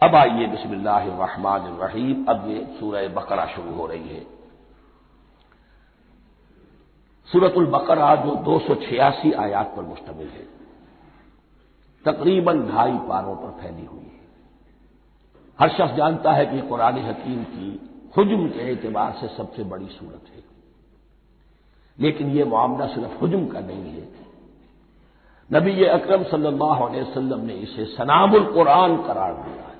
اب آئیے بسم اللہ الرحمن الرحیم، اب یہ سورہ بقرہ شروع ہو رہی ہے۔ سورۃ البقرہ جو 286 آیات پر مشتمل ہے، تقریباً 2.5 پاروں پر پھیلی ہوئی ہے۔ ہر شخص جانتا ہے کہ یہ قرآن حکیم کی حجم کے اعتبار سے سب سے بڑی سورت ہے، لیکن یہ معاملہ صرف حجم کا نہیں ہے۔ نبی اکرم صلی اللہ علیہ وسلم نے اسے سنام القرآن قرار دیا ہے۔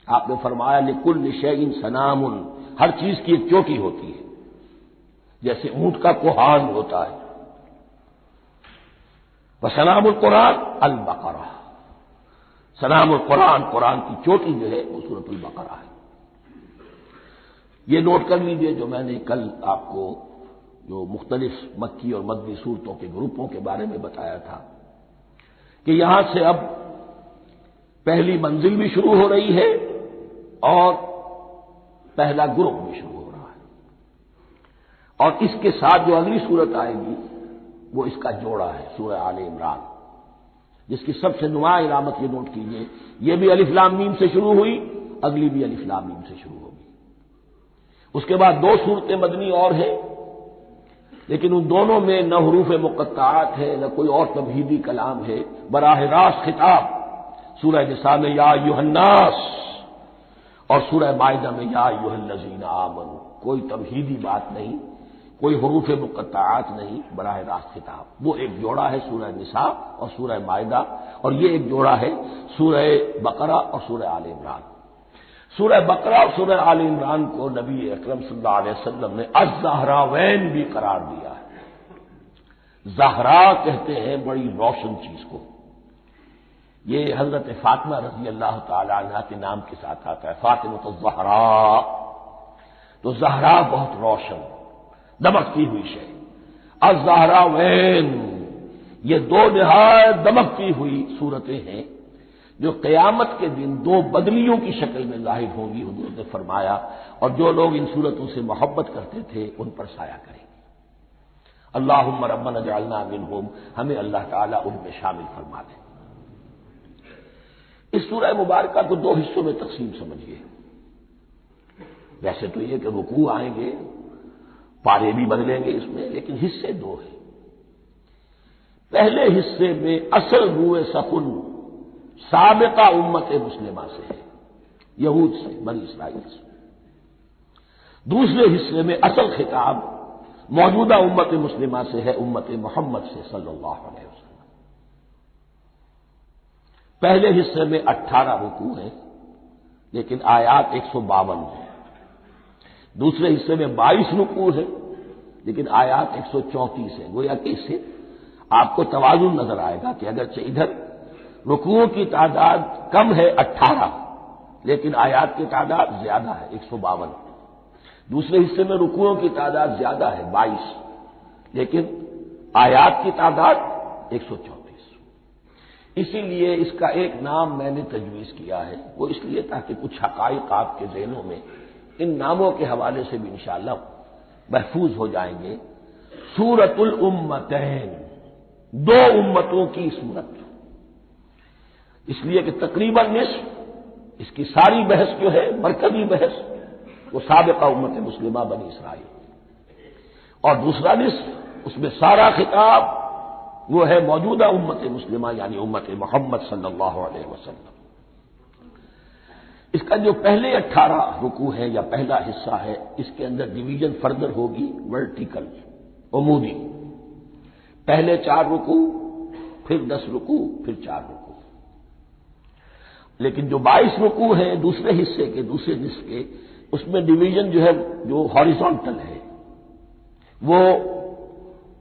آپ نے فرمایا لکل شیء سنام، ہر چیز کی ایک چوٹی ہوتی ہے، جیسے اونٹ کا کوہان ہوتا ہے۔ وسنام القرآن البقرہ، سنام القرآن، قرآن کی چوٹی جو ہے وہ سورۃ البقرہ ہے۔ یہ نوٹ کر لیجئے جو میں نے کل آپ کو جو مختلف مکی اور مدنی صورتوں کے گروپوں کے بارے میں بتایا تھا کہ یہاں سے اب پہلی منزل بھی شروع ہو رہی ہے اور پہلا گروپ بھی شروع ہو رہا ہے، اور اس کے ساتھ جو اگلی صورت آئے گی وہ اس کا جوڑا ہے، سورہ آل عمران، جس کی سب سے نمایاں علامت یہ نوٹ کیجیے، یہ بھی الف لام میم سے شروع ہوئی، اگلی بھی الف لام میم سے شروع ہوگی۔ اس کے بعد 2 صورتیں مدنی اور ہیں، لیکن ان دونوں میں نہ حروف مقطعات ہے نہ کوئی اور تمہیدی کلام ہے، براہ راست خطاب۔ سورہ نساء میں یا ایھا الناس اور سورہ مائدہ میں یا ایھا الذین آمنوا، کوئی تمہیدی بات نہیں، کوئی حروف مقطعات نہیں، براہ راست خطاب۔ وہ ایک جوڑا ہے سورہ نساء اور سورہ مائدہ، اور یہ ایک جوڑا ہے سورہ بقرہ اور سورہ آل عمران۔ سورہ بقرہ اور سورہ آل عمران کو نبی اکرم صلی اللہ علیہ وسلم نے الزہراوین بھی قرار دیا ہے۔ زہرا کہتے ہیں بڑی روشن چیز کو، یہ حضرت فاطمہ رضی اللہ تعالی عنہا کے نام کے ساتھ آتا ہے، فاطمۃ الزہراء، تو زہرا بہت روشن دمکتی ہوئی شے۔ الزہراوین، یہ 2 نہایت دمکتی ہوئی صورتیں ہیں جو قیامت کے دن 2 بدلیوں کی شکل میں ظاہر ہوں گی، حضور نے فرمایا، اور جو لوگ ان صورتوں سے محبت کرتے تھے ان پر سایہ کریں گے۔ اللہم ربنا اجعلنا منہم، ہمیں اللہ تعالیٰ ان میں شامل فرما دے۔ اس سورہ مبارکہ کو 2 حصوں میں تقسیم سمجھیے۔ ویسے تو یہ کہ رکوع آئیں گے، پارے بھی بدلیں گے اس میں، لیکن حصے 2 ہیں۔ پہلے حصے میں اصل روئے سخن سابقہ امت مسلمہ سے ہے، یہود سے، بنی اسرائیل سے۔ دوسرے حصے میں اصل خطاب موجودہ امت مسلمہ سے ہے، امت محمد سے صلی اللہ علیہ وسلم۔ پہلے حصے میں 18 رکوع ہیں، لیکن آیات 152 ہیں۔ دوسرے حصے میں 22 رکوع ہیں، لیکن آیات 134 ہیں۔ گویا کہ اس سے آپ کو توازن نظر آئے گا کہ اگرچہ ادھر رکوعوں کی تعداد کم ہے 18، لیکن آیات کی تعداد زیادہ ہے 152۔ دوسرے حصے میں رکوعوں کی تعداد زیادہ ہے 22، لیکن آیات کی تعداد 134۔ اسی لیے اس کا ایک نام میں نے تجویز کیا ہے، وہ اس لیے تاکہ کچھ حقائق آپ کے ذہنوں میں ان ناموں کے حوالے سے بھی انشاءاللہ محفوظ ہو جائیں گے۔ سورۃ الامتین، 2 امتوں کی سورت، اس لیے کہ تقریباً نصف اس کی ساری بحث جو ہے، مرکزی بحث، وہ سابقہ امت مسلمہ بنی اسرائیل، اور دوسرا نصف اس میں سارا خطاب وہ ہے موجودہ امت مسلمہ یعنی امت محمد صلی اللہ علیہ وسلم۔ اس کا جو پہلے 18 رکوع ہے یا پہلا حصہ ہے، اس کے اندر ڈویژن فردر ہوگی ورٹیکل، عمودی۔ پہلے 4 رکوع، پھر 10 رکوع، پھر 4 رکوع۔ لیکن جو 22 رکوع ہے دوسرے حصے کے، دوسرے نصف کے، اس میں ڈویژن جو ہے جو ہاریزونٹل ہے، وہ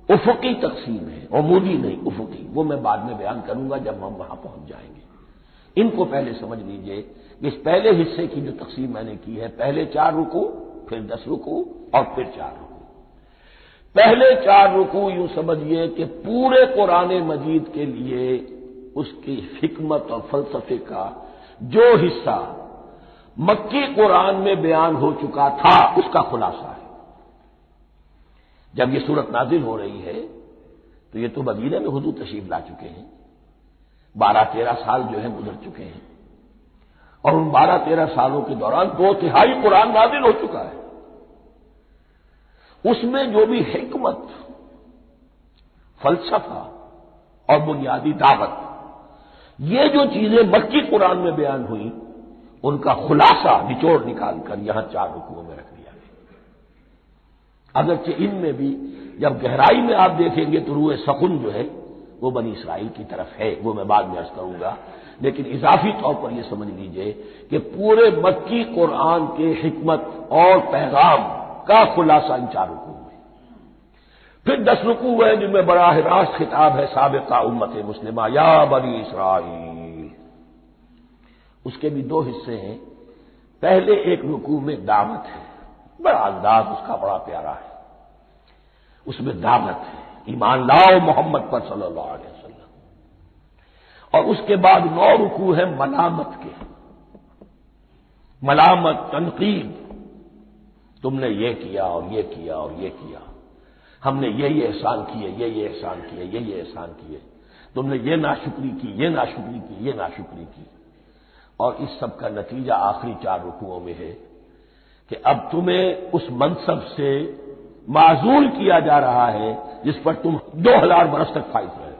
افقی تقسیم ہے، عمودی نہیں، افقی۔ وہ میں بعد میں بیان کروں گا جب ہم وہاں پہنچ جائیں گے۔ ان کو پہلے سمجھ لیجئے کہ اس پہلے حصے کی جو تقسیم میں نے کی ہے، پہلے 4 رکوع، پھر 10 رکوع اور پھر 4 رکوع۔ پہلے 4 رکوع یوں سمجھیے کہ پورے قرآن مجید کے لیے اس کی حکمت اور فلسفے کا جو حصہ مکی قرآن میں بیان ہو چکا تھا اس کا خلاصہ ہے۔ جب یہ سورت نازل ہو رہی ہے تو یہ تو مدینہ میں حضور تشریف لا چکے ہیں، 12-13 سال جو ہے گزر چکے ہیں۔ اور ان 12-13 سالوں کے دوران 2/3 قرآن نازل ہو چکا ہے۔ اس میں جو بھی حکمت، فلسفہ اور بنیادی دعوت، یہ جو چیزیں مکی قرآن میں بیان ہوئی، ان کا خلاصہ نچوڑ نکال کر یہاں 4 رکوعوں میں رکھ دیا گیا۔ اگرچہ ان میں بھی جب گہرائی میں آپ دیکھیں گے تو روح سخن جو ہے وہ بنی اسرائیل کی طرف ہے، وہ میں بعد میں عرض کروں گا، لیکن اضافی طور پر یہ سمجھ لیجئے کہ پورے مکی قرآن کے حکمت اور پیغام کا خلاصہ ان 4 رکوعوں میں۔ پھر 10 رکوع ہیں جن میں براہ راست خطاب ہے سابقہ امت مسلمہ، یا بنی اسرائیل۔ اس کے بھی 2 حصے ہیں۔ پہلے ایک رکوع میں دعوت ہے، بڑا انداز اس کا بڑا پیارا ہے، اس میں دعوت ہے، ایمان لاؤ محمد پر صلی اللہ علیہ وسلم۔ اور اس کے بعد 9 رکوع ہیں ملامت کے، ملامت، تنقید، تم نے یہ کیا اور یہ کیا اور یہ کیا، ہم نے یہ احسان کیے، یہ احسان کیے، یہ احسان کیے، تم نے یہ ناشکری کی، یہ ناشکری کی، یہ ناشکری کی۔ اور اس سب کا نتیجہ آخری 4 رکوعوں میں ہے کہ اب تمہیں اس منصب سے معزول کیا جا رہا ہے جس پر تم 2000 برس تک فائز رہے،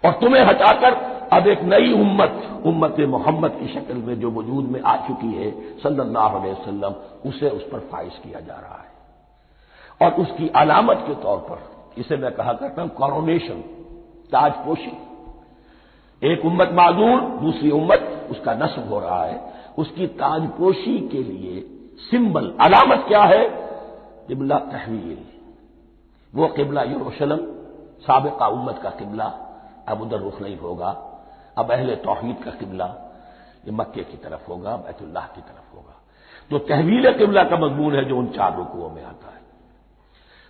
اور تمہیں ہٹا کر اب ایک نئی امت محمد کی شکل میں جو وجود میں آ چکی ہے صلی اللہ علیہ وسلم، اسے اس پر فائز کیا جا رہا ہے۔ اور اس کی علامت کے طور پر اسے میں کہا کرتا ہوں کورونیشن، تاج پوشی۔ ایک امت معذور، دوسری امت اس کا نصب ہو رہا ہے، اس کی تاج پوشی کے لیے سمبل، علامت کیا ہے؟ قبلہ تحویل۔ وہ قبلہ یروشلم، سابقہ امت کا قبلہ اب ادھر رخ نہیں ہوگا، اب اہل توحید کا قبلہ یہ مکے کی طرف ہوگا، بیت اللہ کی طرف ہوگا۔ تو تحویل قبلہ کا مضمون ہے جو ان 4 رکوعوں میں آتا ہے۔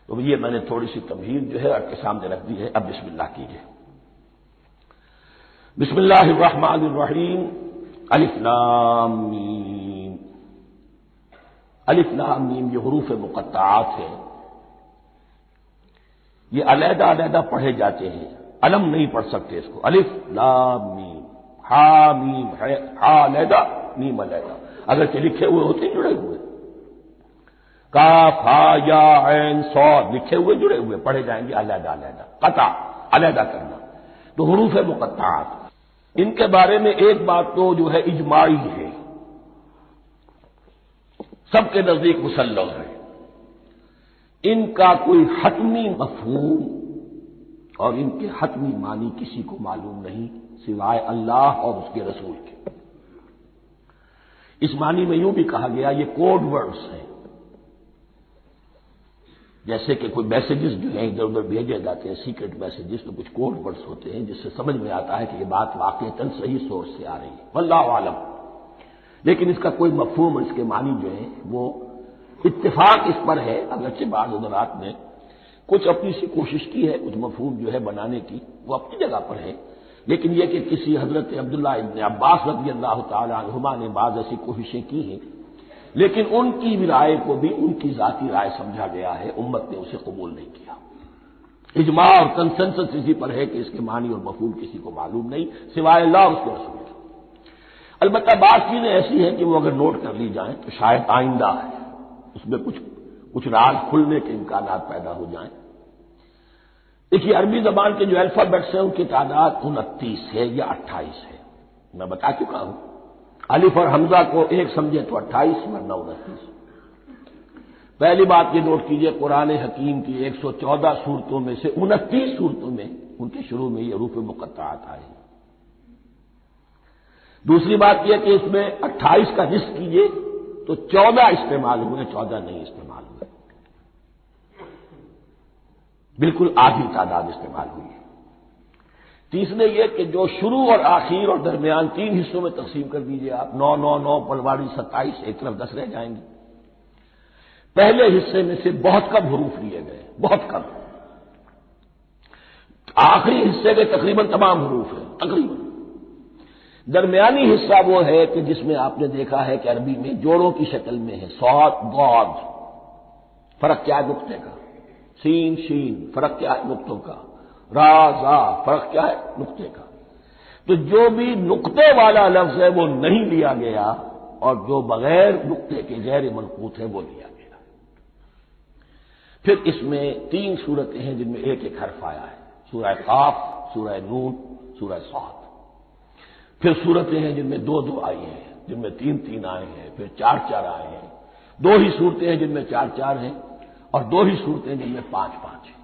تو یہ میں نے تھوڑی سی تمہید جو ہے آپ کے سامنے رکھ دی ہے۔ اب بسم اللہ کیجیے۔ بسم اللہ الرحمن الرحیم، الف لام میم۔ الف لام میم یہ حروف مقطعات ہیں، یہ علیحدہ علیحدہ پڑھے جاتے ہیں، علم نہیں پڑھ سکتے اس کو۔ الف لام میم، ہا میم ہے، ہا علیحدہ میم علیحدہ، اگرچہ لکھے ہوئے ہوتے ہیں جڑے ہوئے، کاف ہا یا عین صاد لکھے ہوئے جڑے ہوئے، پڑھے جائیں گے علیحدہ علیحدہ، قطع علیحدہ کرنا۔ تو حروف مقطعات، ان کے بارے میں ایک بات تو جو ہے اجماعی ہے، سب کے نزدیک مسلم ہے، ان کا کوئی حتمی مفہوم اور ان کے حتمی معنی کسی کو معلوم نہیں سوائے اللہ اور اس کے رسول کے۔ اس معنی میں یوں بھی کہا گیا یہ کوڈ ورڈز ہیں، جیسے کہ کوئی میسیجز جو ہیں ادھر ادھر بھیجے جاتے ہیں، سیکرٹ میسیجز، تو کچھ کوڈ ورڈز ہوتے ہیں جس سے سمجھ میں آتا ہے کہ یہ بات واقعتاً صحیح سورس سے آ رہی ہے، واللہ عالم۔ لیکن اس کا کوئی مفہوم اور اس کے معنی جو ہیں وہ اتفاق اس پر ہے، اگرچہ بعض حضرات نے کچھ اپنی سی کوشش کی ہے، کچھ مفہوم جو ہے بنانے کی، وہ اپنی جگہ پر ہے، لیکن یہ کہ کسی حضرت عبداللہ ابن عباس رضی اللہ تعالی عنہما نے بعض ایسی کوششیں کی ہیں، لیکن ان کی بھی رائے کو بھی ان کی ذاتی رائے سمجھا گیا ہے، امت نے اسے قبول نہیں کیا۔ اجماع اور کنسنسس اسی پر ہے کہ اس کے معنی اور مفہوم کسی کو معلوم نہیں سوائے اللہ اور اس کے رسول کے۔ البتہ بعض چیزیں ایسی ہیں کہ وہ اگر نوٹ کر لی جائیں تو شاید آئندہ ہے اس میں کچھ راز کھلنے کے امکانات پیدا ہو جائیں۔ دیکھیے عربی زبان کے جو الفابیٹس ہیں ان کی تعداد 29 ہے یا 28 ہے، میں بتا چکا ہوں۔ الف اور حمزہ کو ایک سمجھے تو 28 ورنہ 29۔ پہلی بات یہ نوٹ کیجئے، قرآن حکیم کی 114 سورتوں میں سے 29 سورتوں میں ان کے شروع میں یہ حروف مقطعات آئے ہیں۔ دوسری بات یہ کہ اس میں 28 کا نصف کیجئے تو 14 استعمال ہوئے، 14 نہیں استعمال ہوئے، بالکل آدھی تعداد استعمال ہوئی ہے۔ تیسرے یہ کہ جو شروع اور آخر اور درمیان 3 حصوں میں تقسیم کر دیجئے آپ، 9 9 9 پلواڑی 27، ایک طرف 10 رہ جائیں گے۔ پہلے حصے میں سے بہت کم حروف لیے گئے، بہت کم۔ آخری حصے کے تقریباً تمام حروف ہیں، تقریباً۔ درمیانی حصہ وہ ہے کہ جس میں آپ نے دیکھا ہے کہ عربی میں جوڑوں کی شکل میں ہے، صاد ضاد، فرق کیا ہے نقطے کا، سین شین فرق کیا ہے نقطوں کا، را زا فرق کیا ہے نقطے کا۔ تو جو بھی نقطے والا لفظ ہے وہ نہیں لیا گیا، اور جو بغیر نقطے کے غیر منقوط ہے وہ لیا گیا۔ پھر اس میں 3 صورتیں ہیں جن میں ایک ایک حرف آیا ہے، سورہ قاف، سورہ نون، سورہ صاد۔ پھر صورتیں ہیں جن میں 2 آئی ہیں، جن میں 3 آئے ہیں، پھر 4 آئے ہیں، 2 ہی صورتیں ہیں جن میں 4 ہیں، اور 2 ہی صورتیں جن میں 5 ہیں۔